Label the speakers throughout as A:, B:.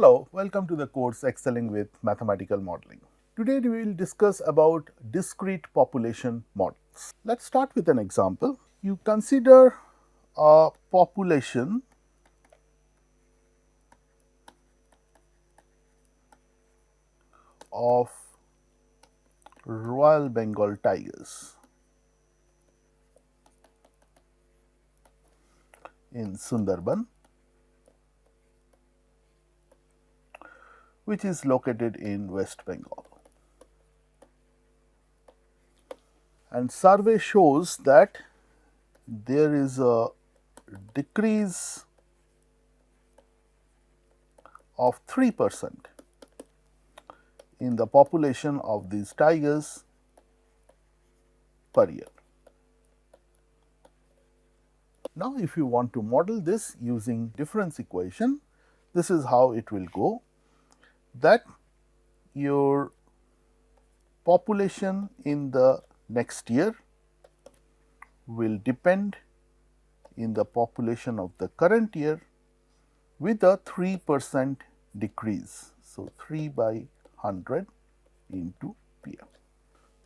A: Hello, welcome to the course Excelling with Mathematical Modeling. Today we will discuss about discrete population models. Let's start with an example. You consider a population of Royal Bengal tigers in Sundarban, which is located in West Bengal. And survey shows that there is a decrease of 3% in the population of these tigers per year. Now, if you want to model this using difference equation, this is how it will go, that your population in the next year will depend in the population of the current year with a 3% decrease. So, 3 by 100 into PM.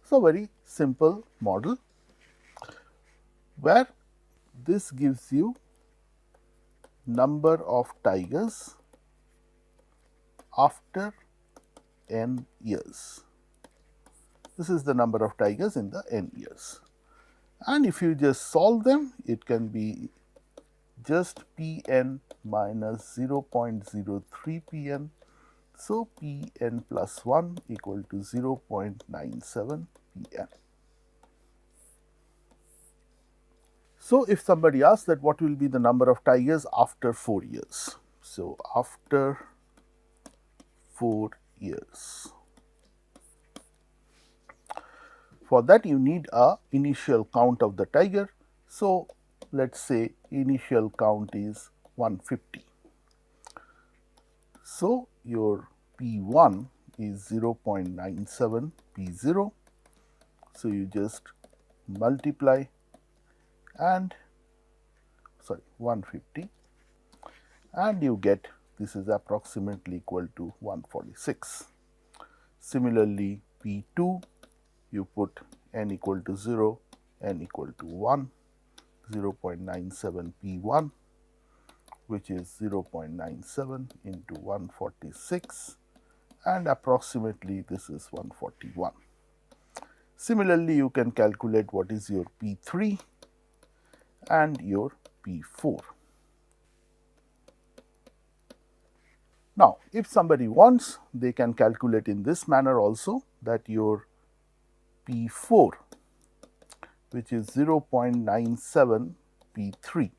A: So, very simple model where this gives you number of tigers after n years. This is the number of tigers in the n years. And if you just solve them, it can be just Pn minus 0.03 Pn. So, Pn plus 1 equal to 0.97 Pn. So, if somebody asks that what will be the number of tigers after 4 years. So, after 4 years. For that you need a initial count of the tiger. So, let us say initial count is 150. So, your P1 is 0.97 P0. So, you just multiply and 150 and you get this is approximately equal to 146. Similarly, P2 you put n equal to 0, n equal to 1, 0.97 P1 which is 0.97 into 146 and approximately this is 141. Similarly, you can calculate what is your P3 and your P4. Now, if somebody wants, they can calculate in this manner also, that your P4 which is 0.97 P3,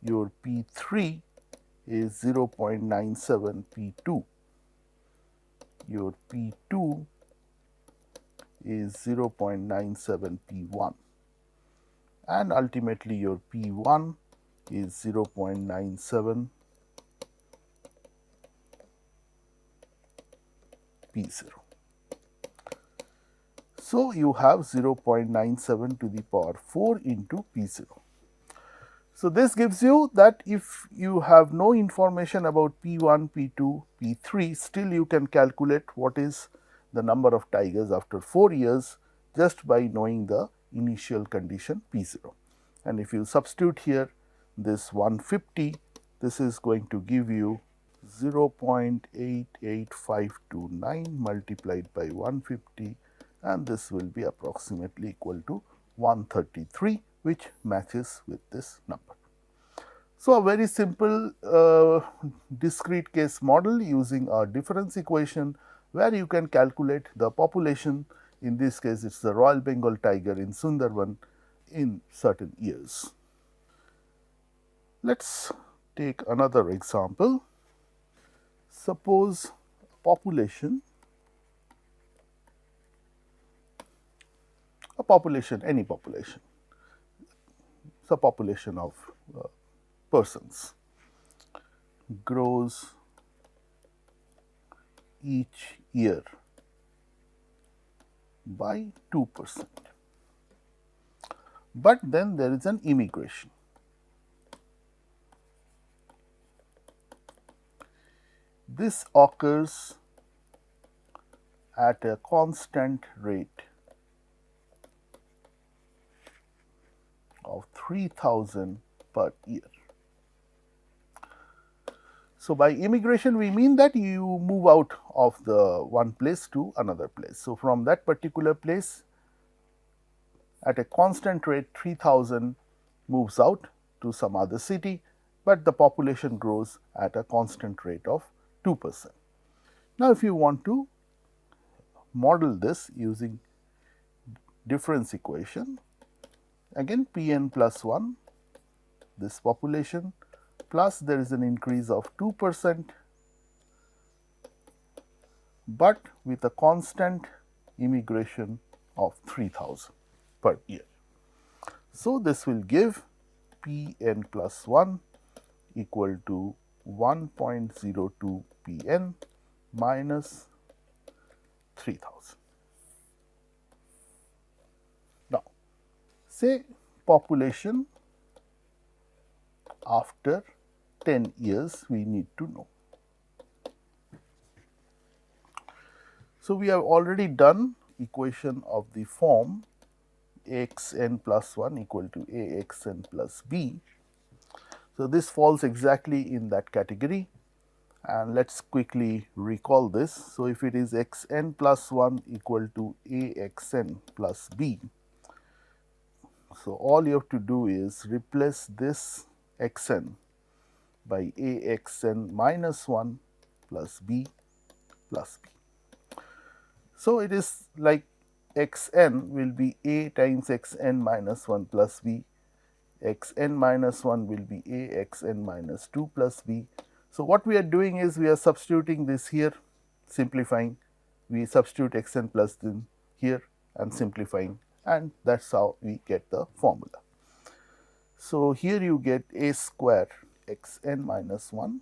A: your P3 is 0.97 P2, your P2 is 0.97 P1 and ultimately your P1 is 0.97 P0. So, you have 0.97 to the power 4 into P0. So, this gives you that if you have no information about P1, P2, P3, still you can calculate what is the number of tigers after 4 years just by knowing the initial condition P0. And if you substitute here this 150, this is going to give you 0.88529 multiplied by 150 and this will be approximately equal to 133, which matches with this number. So, a very simple discrete case model using a difference equation where you can calculate the population, in this case it is the Royal Bengal tiger in Sundarban in certain years. Let us take another example. Suppose any population, so population of persons grows each year by 2%. But then there is an immigration. This occurs at a constant rate of 3000 per year. So, by immigration we mean that you move out of the one place to another place. So, from that particular place at a constant rate 3000 moves out to some other city, but the population grows at a constant rate of 2%. Now, if you want to model this using difference equation, again Pn plus 1, this population plus there is an increase of 2%, but with a constant immigration of 3000 per year. So, this will give Pn plus 1 equal to 1.02 Pn minus 3000. Now, say population after 10 years we need to know. So, we have already done equation of the form Axn plus 1 equal to Axn plus b. So, this falls exactly in that category, and let us quickly recall this. So, if it is xn plus 1 equal to Axn plus b, so all you have to do is replace this xn by Axn minus 1 plus b plus b. So, it is like xn will be a times xn minus 1 plus b, xn minus 1 will be a xn minus 2 plus b. So, what we are doing is we are substituting this here, simplifying, we substitute xn plus in here and simplifying, and that is how we get the formula. So, here you get a square xn minus 1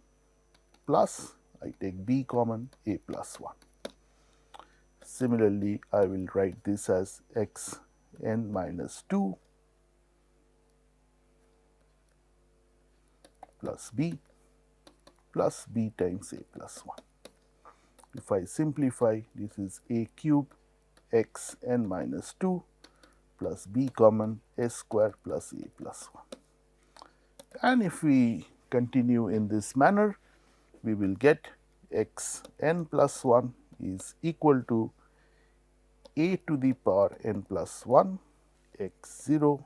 A: plus, I take b common, a plus 1. Similarly, I will write this as xn minus 2 plus b times a plus 1. If I simplify, this is a cube xn minus 2 plus b common s square plus a plus 1. And if we continue in this manner, we will get xn plus 1 is equal to a to the power n plus 1 x0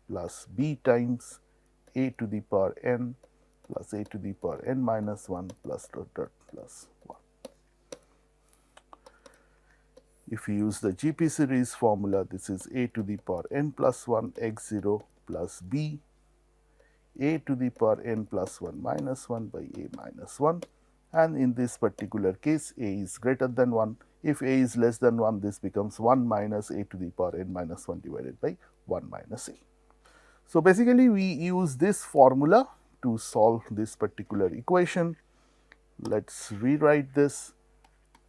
A: plus b times a to the power n plus a to the power n minus 1 plus dot dot plus 1. If we use the GP series formula, this is a to the power n plus 1 x0 plus b a to the power n plus 1 minus 1 by a minus 1, and in this particular case a is greater than 1. If a is less than 1, this becomes 1 minus a to the power n minus 1 divided by 1 minus a. So, basically we use this formula to solve this particular equation. Let us rewrite this.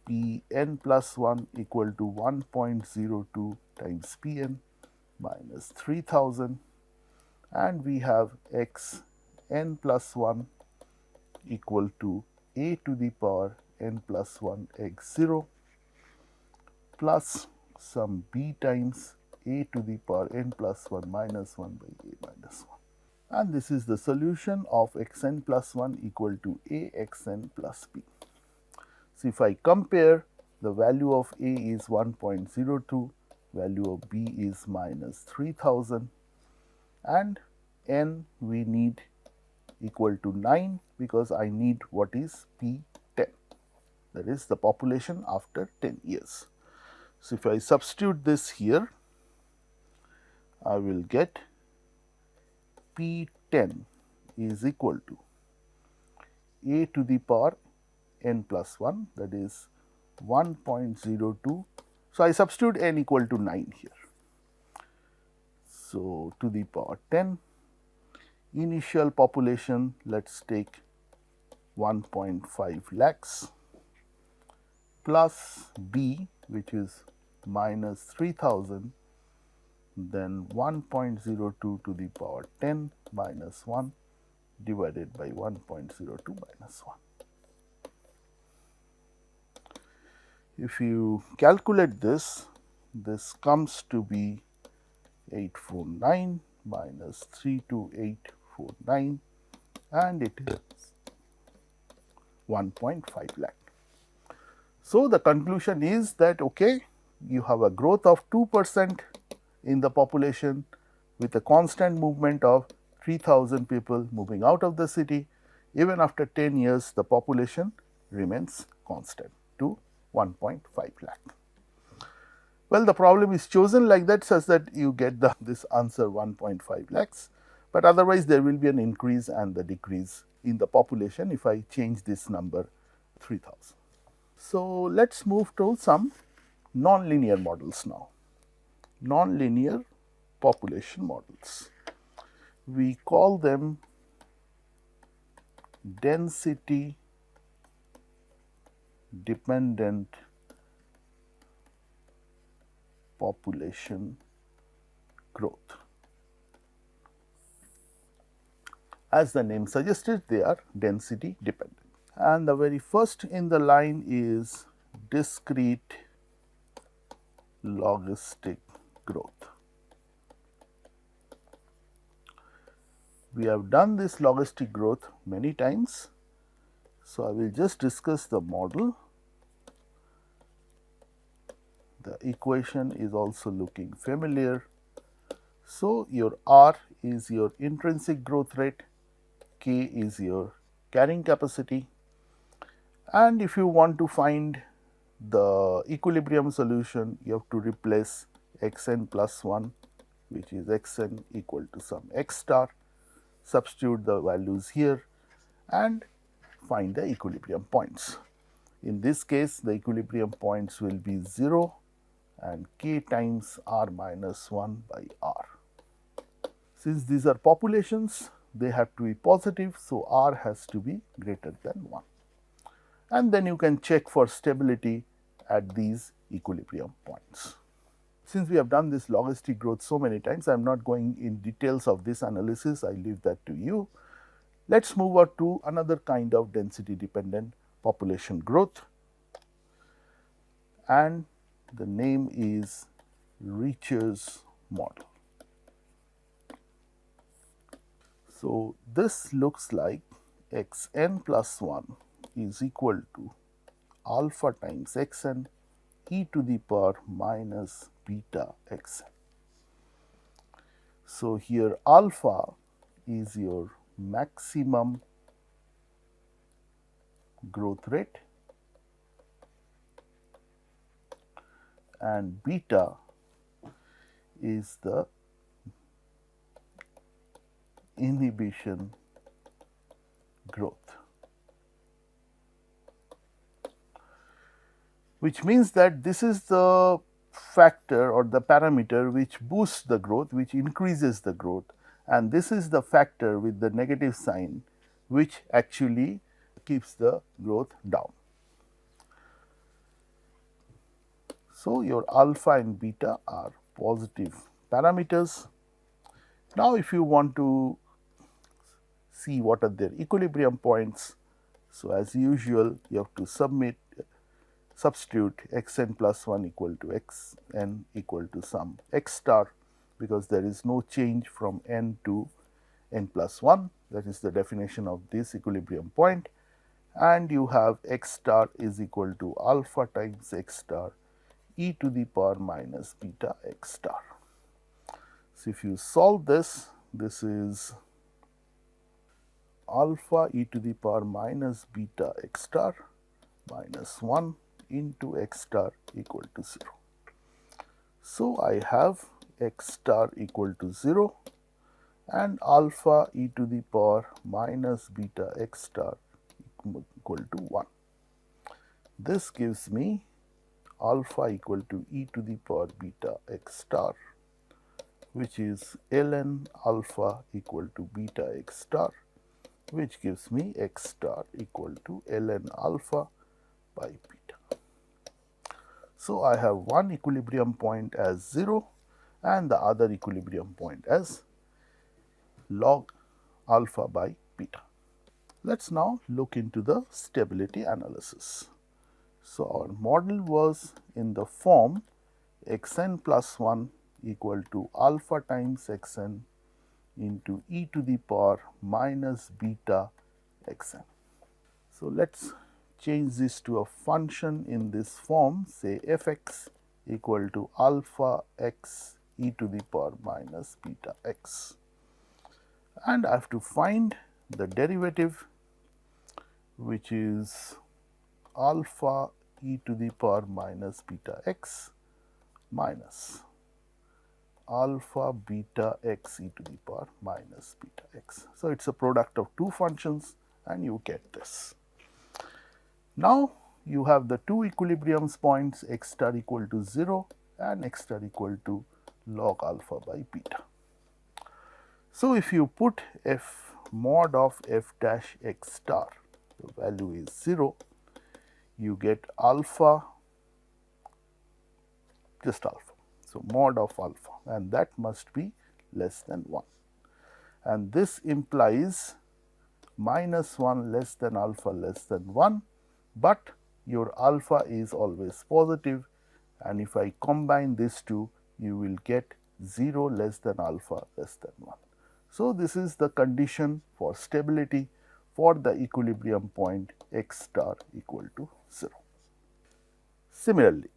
A: Pn plus 1 equal to 1.02 times Pn minus 3000, and we have xn plus 1 equal to a to the power n plus 1 x0 plus some b times a to the power n plus 1 minus 1 by a minus 1. And this is the solution of xn plus 1 equal to a xn plus b. So, if I compare, the value of a is 1.02, value of b is minus 3000, and n we need equal to 9, because I need what is P10, that is the population after 10 years. So, if I substitute this here, I will get P10 is equal to a to the power n plus 1, that is 1.02. So, I substitute n equal to 9 here. So, to the power 10, initial population, let us take 1.5 lakhs plus b, which is minus 3000, then 1.02 to the power 10 minus 1 divided by 1.02 minus 1. If you calculate this, this comes to be 849 minus 32849, and it is 1.5 lakh. So, the conclusion is that okay, you have a growth of 2% in the population with a constant movement of 3000 people moving out of the city. Even after 10 years, the population remains constant to 1.5 lakh. Well, the problem is chosen like that such that you get this answer 1.5 lakhs, but otherwise there will be an increase and the decrease in the population if I change this number 3000. So, let us move to some non-linear models now. Non-linear population models. We call them density dependent population growth. As the name suggested, they are density dependent. And the very first in the line is discrete logistic growth. We have done this logistic growth many times. So, I will just discuss the model. The equation is also looking familiar. So, your R is your intrinsic growth rate, K is your carrying capacity, and if you want to find the equilibrium solution, you have to replace xn plus 1, which is xn equal to some x star, substitute the values here and find the equilibrium points. In this case, the equilibrium points will be 0 and k times r minus 1 by r. Since these are populations, they have to be positive, so r has to be greater than 1. And then you can check for stability at these equilibrium points. Since we have done this logistic growth so many times, I am not going in details of this analysis, I leave that to you. Let us move on to another kind of density dependent population growth, and the name is Richer's model. So, this looks like xn plus 1 is equal to alpha times xn e to the power minus beta xn. So, here alpha is your maximum growth rate and beta is the inhibition growth, which means that this is the factor or the parameter which boosts the growth, which increases the growth, and this is the factor with the negative sign which actually keeps the growth down. So, your alpha and beta are positive parameters. Now, if you want to see what are their equilibrium points, so as usual you have to substitute xn plus 1 equal to xn equal to some x star, because there is no change from n to n plus 1, that is the definition of this equilibrium point, and you have x star is equal to alpha times x star e to the power minus beta x star. So, if you solve this, this is alpha e to the power minus beta x star minus 1 into x star equal to 0. So, I have x star equal to 0 and alpha e to the power minus beta x star equal to 1. This gives me alpha equal to e to the power beta x star, which is ln alpha equal to beta x star, which gives me x star equal to ln alpha by beta. So, I have one equilibrium point as 0 and the other equilibrium point as log alpha by beta. Let us now look into the stability analysis. So, our model was in the form xn plus 1 equal to alpha times xn into e to the power minus beta xn. So, let us change this to a function in this form, say fx equal to alpha x e to the power minus beta x, and I have to find the derivative, which is alpha e to the power minus beta x minus alpha beta x e to the power minus beta x. So, it is a product of two functions and you get this. Now, you have the two equilibrium points x star equal to 0 and x star equal to log alpha by beta. So, if you put f mod of f dash x star, the value is 0, you get alpha, just alpha. So, mod of alpha, and that must be less than 1, and this implies minus 1 less than alpha less than 1, but your alpha is always positive, and if I combine these two, you will get 0 less than alpha less than 1. So, this is the condition for stability for the equilibrium point x star equal to 0. Similarly,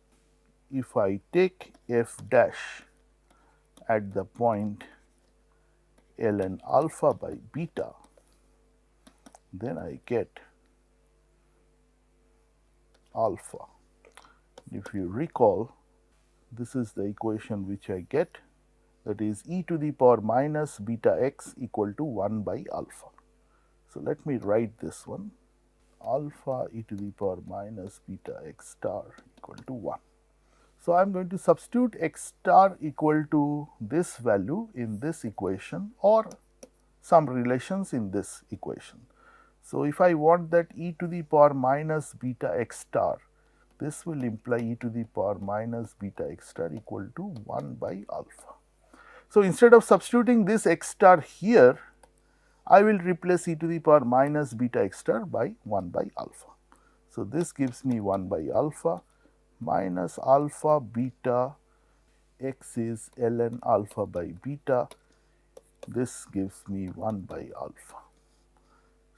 A: if I take f dash at the point ln alpha by beta, then I get alpha. If you recall, this is the equation which I get, that is e to the power minus beta x equal to 1 by alpha. So, let me write this one, alpha e to the power minus beta x star equal to 1. So, I am going to substitute x star equal to this value in this equation or some relations in this equation. So, if I want that e to the power minus beta x star, this will imply e to the power minus beta x star equal to 1 by alpha. So, instead of substituting this x star here, I will replace e to the power minus beta x star by 1 by alpha. So, this gives me 1 by alpha minus alpha beta x is ln alpha by beta, this gives me 1 by alpha.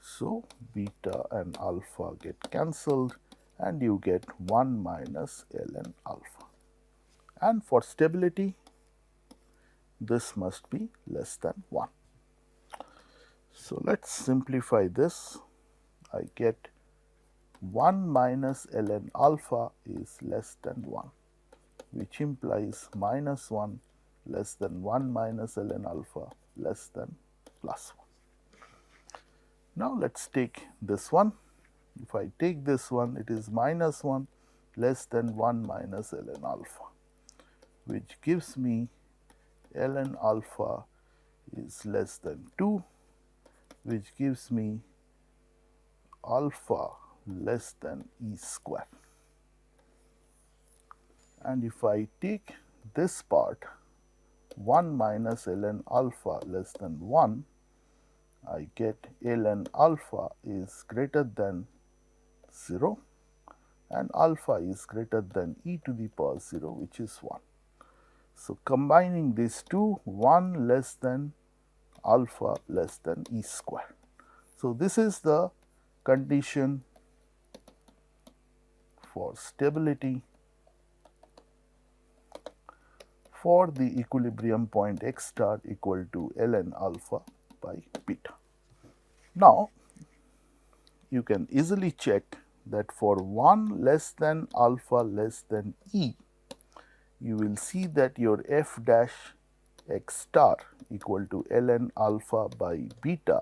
A: So, beta and alpha get cancelled and you get 1 minus ln alpha, and for stability this must be less than 1. So, let us simplify this. I get 1 minus ln alpha is less than 1, which implies minus 1 less than 1 minus ln alpha less than plus 1. Now, let us take this one. If I take this one, it is minus 1 less than 1 minus ln alpha, which gives me ln alpha is less than 2, which gives me alpha less than e square. And if I take this part, 1 minus ln alpha less than 1, I get ln alpha is greater than 0 and alpha is greater than e to the power 0, which is 1. So, combining these two, 1 less than alpha less than e square. So, this is the condition for stability for the equilibrium point x star equal to ln alpha by beta. Now, you can easily check that for 1 less than alpha less than e, you will see that your f dash x star equal to ln alpha by beta,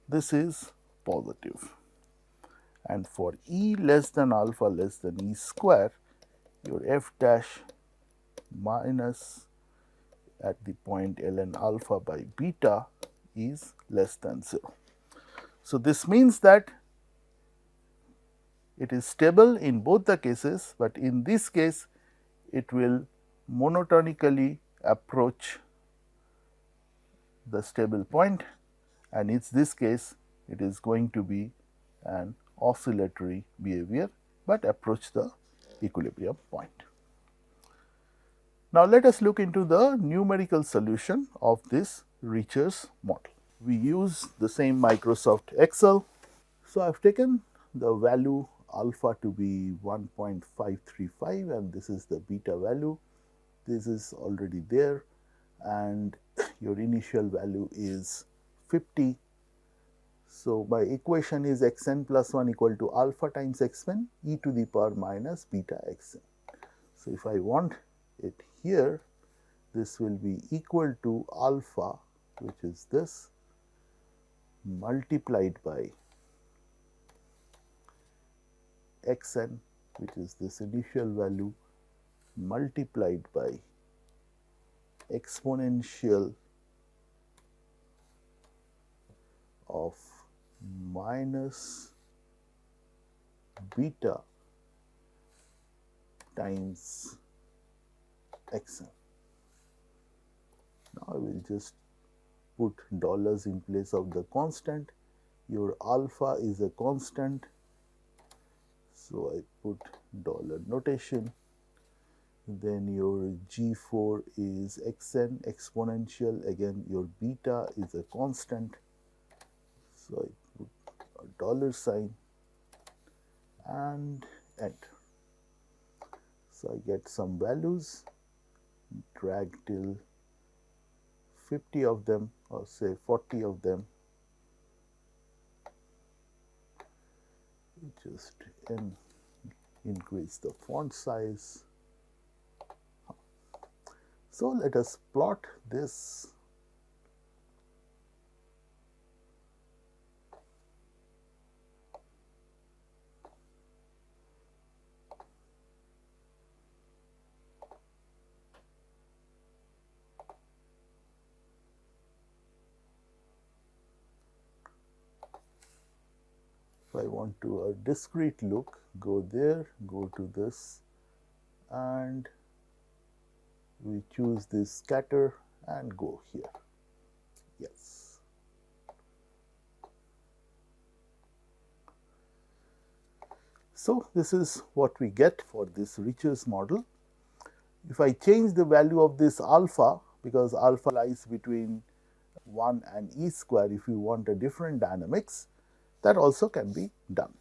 A: this is positive, and for e less than alpha less than e square, your f dash minus at the point ln alpha by beta is less than 0. So, this means that it is stable in both the cases, but in this case it will monotonically approach the stable point, and in this case it is going to be an oscillatory behavior, but approach the equilibrium point. Now, let us look into the numerical solution of this Richer's model. We use the same Microsoft Excel. So, I have taken the value alpha to be 1.535 and this is the beta value. This is already there and your initial value is 50. So, my equation is xn plus 1 equal to alpha times xn e to the power minus beta xn. So, if I want it here, this will be equal to alpha, which is this, multiplied by xn, which is this initial value, multiplied by exponential of minus beta times xn. Now, I will just put dollars in place of the constant. Your alpha is a constant, so I put dollar notation. Then your G4 is xn exponential, again your beta is a constant, so I put a dollar sign and enter. So, I get some values, drag till 50 of them or say 40 of them, just increase the font size. So, let us plot this. If I want to a discrete look, go there, go to this and we choose this scatter and go here. Yes. So, this is what we get for this Richer's model. If I change the value of this alpha, because alpha lies between 1 and e square, if you want a different dynamics, that also can be done.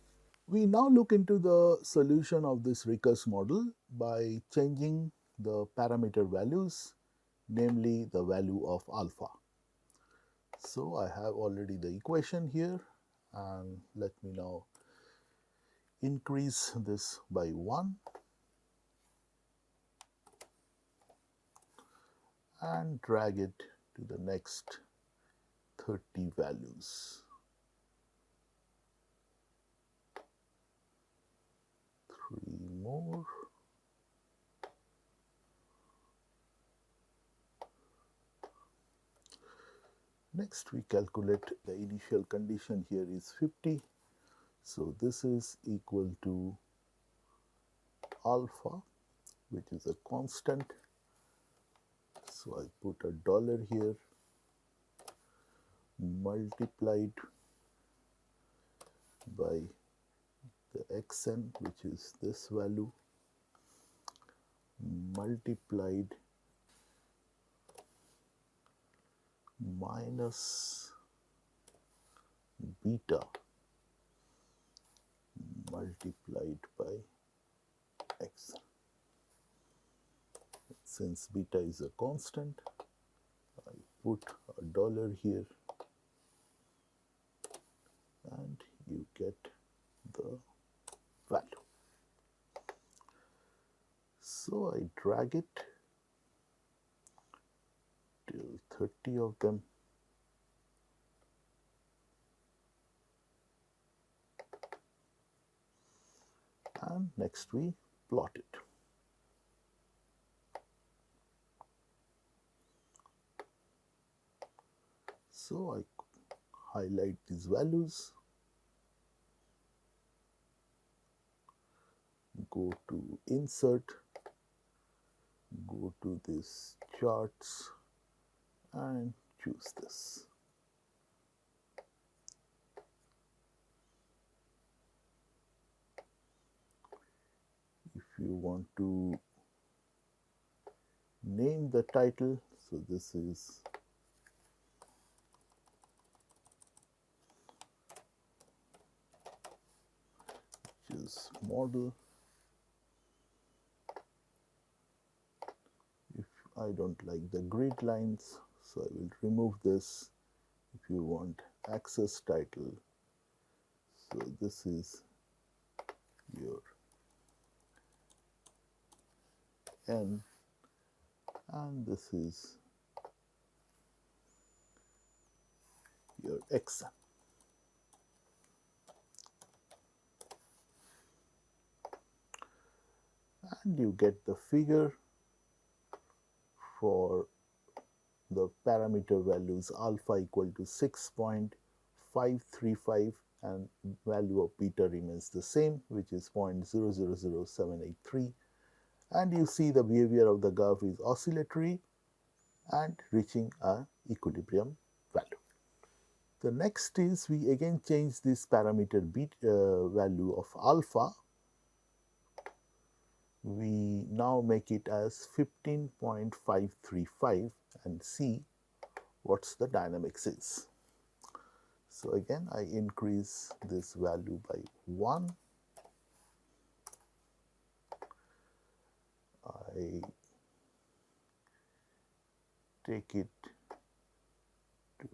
A: We now look into the solution of this Richer's model by changing the parameter values, namely the value of alpha. So, I have already the equation here and let me now increase this by 1 and drag it to the next 30 values. 3 more. Next, we calculate the initial condition here is 50. So, this is equal to alpha, which is a constant. So, I put a dollar here, multiplied by the xn, which is this value, multiplied minus beta multiplied by x. Since beta is a constant, I put a dollar here and you get the value. So, I drag it till 30 of them. And next we plot it. So, I highlight these values, go to insert, go to this charts and choose this. you want to name the title, so this is just model. If I don't like the grid lines, so I will remove this. If you want access title, so this is your N and this is your X. And you get the figure for the parameter values alpha equal to 6.535 and value of beta remains the same, which is 0.000783. And you see the behavior of the curve is oscillatory and reaching a equilibrium value. The next is we again change this parameter value of alpha. We now make it as 15.535 and see what's the dynamics is. So again I increase this value by 1. I take it to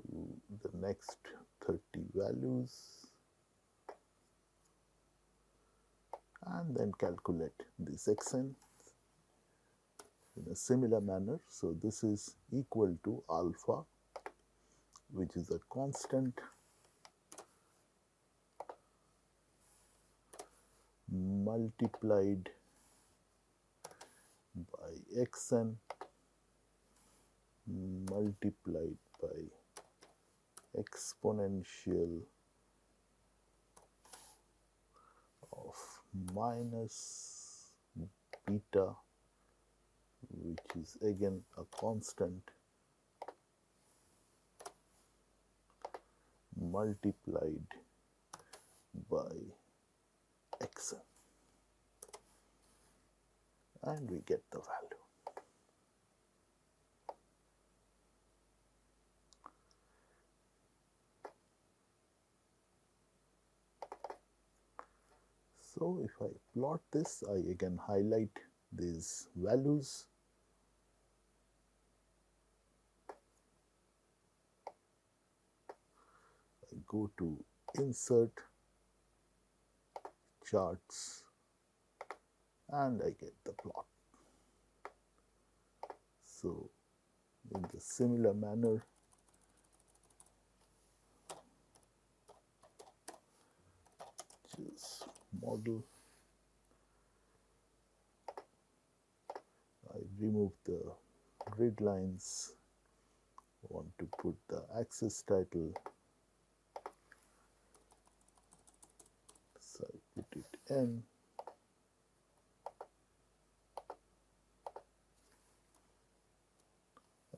A: the next 30 values and then calculate this xn in a similar manner. So this is equal to alpha, which is a constant, multiplied by xn multiplied by exponential of minus beta, which is again a constant, multiplied by xn, and we get the value. So if I plot this, I again highlight these values. I go to insert, charts, and I get the plot. So in the similar manner, just model, I remove the grid lines, I want to put the axis title, so I put it N,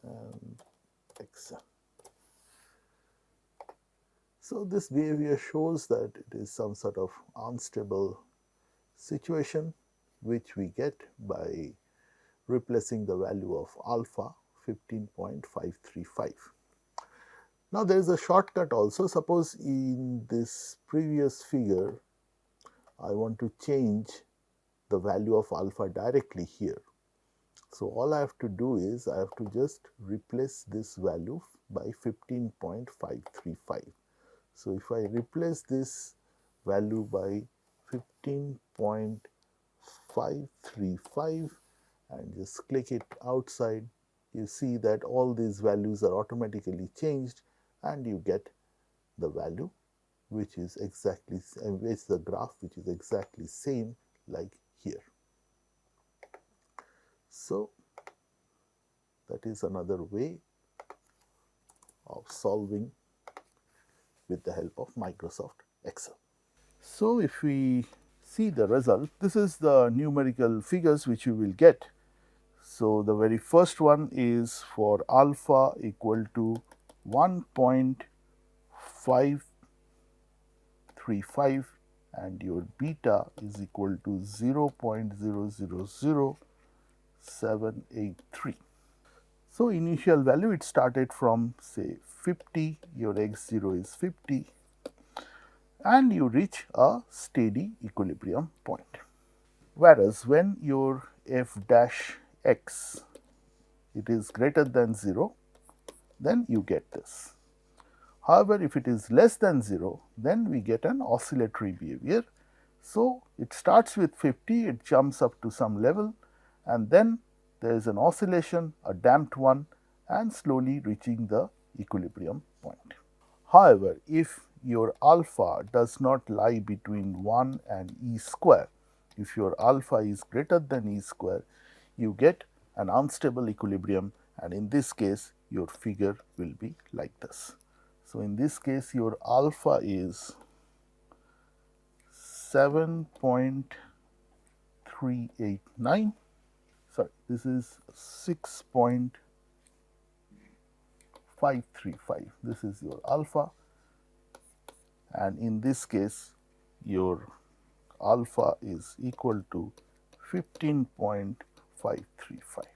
A: and X. So this behavior shows that it is some sort of unstable situation which we get by replacing the value of alpha 15.535. Now there is a shortcut also. Suppose in this previous figure I want to change the value of alpha directly here. So all I have to do is I have to just replace this value by 15.535. So if I replace this value by 15.535 and just click it outside, you see that all these values are automatically changed and you get the value which is exactly, it's the graph which is exactly same like here. So that is another way of solving with the help of Microsoft Excel. So if we see the result, this is the numerical figures which you will get. So the very first one is for alpha equal to 1.535 and your beta is equal to 0.000783. So, initial value it started from say 50, your x0 is 50, and you reach a steady equilibrium point. Whereas, when your f dash x it is greater than 0, then you get this. However, if it is less than 0, then we get an oscillatory behavior. So, it starts with 50, it jumps up to some level, and then there is an oscillation, a damped one, and slowly reaching the equilibrium point. However, if your alpha does not lie between 1 and e square, if your alpha is greater than e square, you get an unstable equilibrium, and in this case your figure will be like this. So, in this case your alpha is 7.389, sorry, this is 6.535, this is your alpha, and in this case your alpha is equal to 15.535.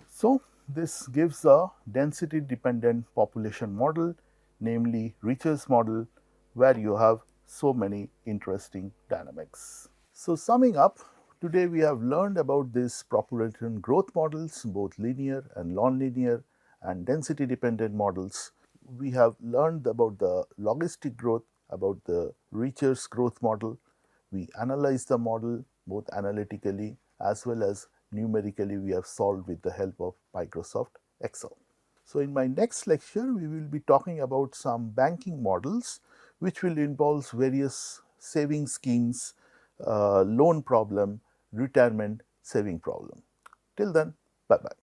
A: So, this gives a density dependent population model, namely Richer's model, where you have so many interesting dynamics. So, summing up, today we have learned about these population growth models, both linear and nonlinear, and density dependent models. We have learned about the logistic growth, about the Richer's growth model. We analyzed the model both analytically as well as numerically. We have solved with the help of Microsoft Excel. So, in my next lecture, we will be talking about some banking models which will involve various saving schemes, loan problem, retirement saving problem. Till then, bye bye.